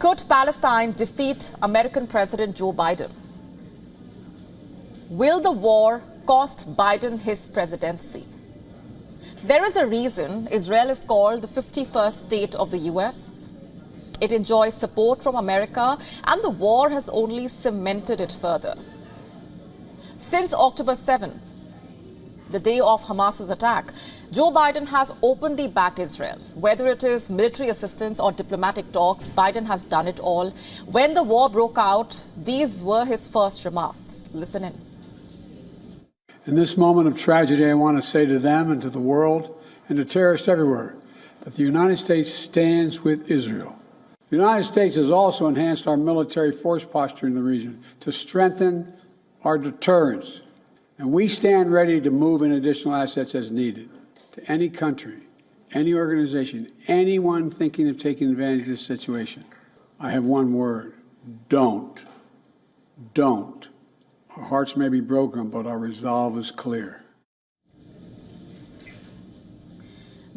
Could Palestine defeat American President Joe Biden? Will the war cost Biden his presidency? There is a reason Israel is called the 51st state of the US. It enjoys support from America, and the war has only cemented it further. Since October 7, the day of Hamas's attack, Joe Biden has openly backed Israel. Whether it is military assistance or diplomatic talks, Biden has done it all. When the war broke out, these were his first remarks. Listen in. In this moment of tragedy, I want to say to them and to the world and to terrorists everywhere that the United States stands with Israel. The United States has also enhanced our military force posture in the region to strengthen our deterrence. And we stand ready to move in additional assets as needed to any country, any organization, anyone thinking of taking advantage of this situation. I have one word: don't. Don't. Our hearts may be broken, but our resolve is clear.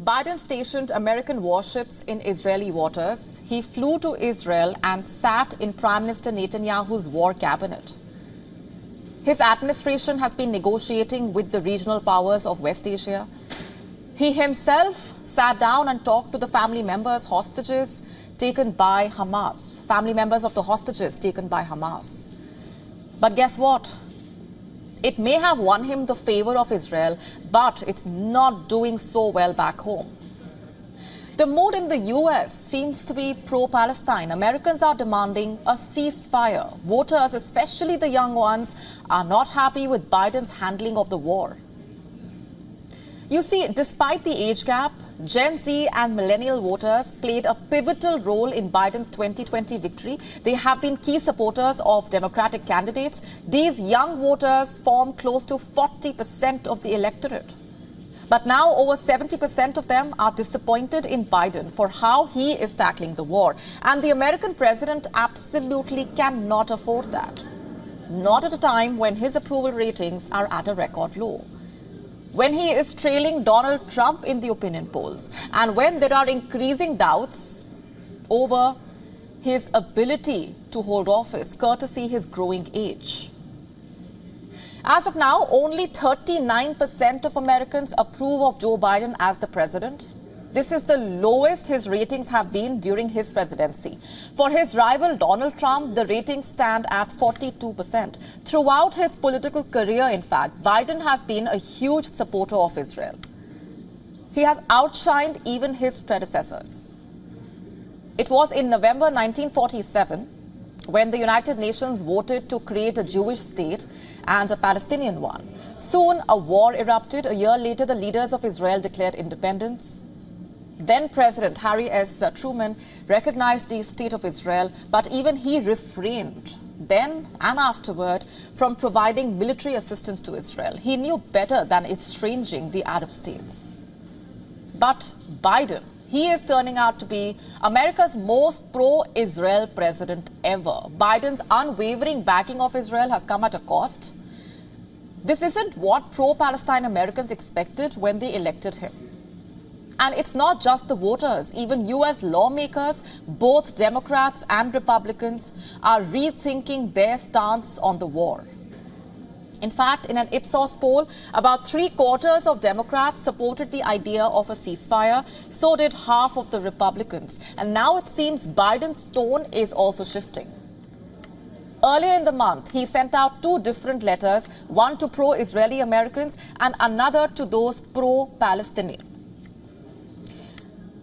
Biden stationed American warships in Israeli waters. He flew to Israel and sat in Prime Minister Netanyahu's war cabinet. His administration has been negotiating with the regional powers of West Asia. He himself sat down and talked to the family members, hostages taken by Hamas, family members of the hostages taken by Hamas. But guess what? It may have won him the favor of Israel, but it's not doing so well back home. The mood in the US seems to be pro-Palestine. Americans are demanding a ceasefire. Voters, especially the young ones, are not happy with Biden's handling of the war. You see, despite the age gap, Gen Z and millennial voters played a pivotal role in Biden's 2020 victory. They have been key supporters of Democratic candidates. These young voters form close to 40% of the electorate. But now over 70% of them are disappointed in Biden for how he is tackling the war. And the American president absolutely cannot afford that. Not at a time when his approval ratings are at a record low, when he is trailing Donald Trump in the opinion polls, and when there are increasing doubts over his ability to hold office, courtesy his growing age. As of now, only 39% of Americans approve of Joe Biden as the president. This is the lowest his ratings have been during his presidency. For his rival Donald Trump, the ratings stand at 42%. Throughout his political career, in fact, Biden has been a huge supporter of Israel. He has outshined even his predecessors. It was in November 1947 when the United Nations voted to create a Jewish state and a Palestinian one. Soon, a war erupted. A year later, the leaders of Israel declared independence. Then President Harry S. Truman recognized the state of Israel, but even he refrained then and afterward from providing military assistance to Israel. He knew better than estranging the Arab states. But Biden, he is turning out to be America's most pro-Israel president ever. Biden's unwavering backing of Israel has come at a cost. This isn't what pro-Palestine Americans expected when they elected him. And it's not just the voters. Even US lawmakers, both Democrats and Republicans, are rethinking their stance on the war. In fact, in an Ipsos poll, about 3/4 of Democrats supported the idea of a ceasefire. So did half of the Republicans. And now it seems Biden's tone is also shifting. Earlier in the month, he sent out 2 different letters, one to pro-Israeli Americans and another to those pro-Palestinian.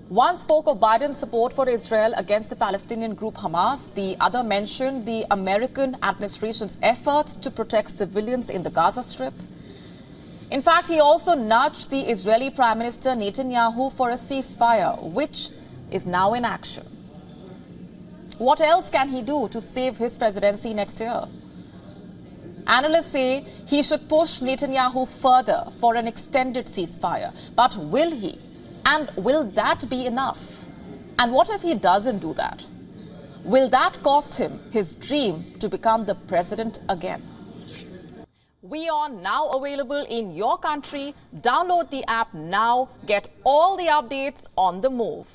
One spoke of Biden's support for Israel against the Palestinian group Hamas. The other mentioned the American administration's efforts to protect civilians in the Gaza Strip. In fact, he also nudged the Israeli Prime Minister Netanyahu for a ceasefire, which is now in action. What else can he do to save his presidency next year? Analysts say he should push Netanyahu further for an extended ceasefire. But will he? And will that be enough? And what if he doesn't do that? Will that cost him his dream to become the president again? WION now available in your country. Download the app now. Get all the updates on the move.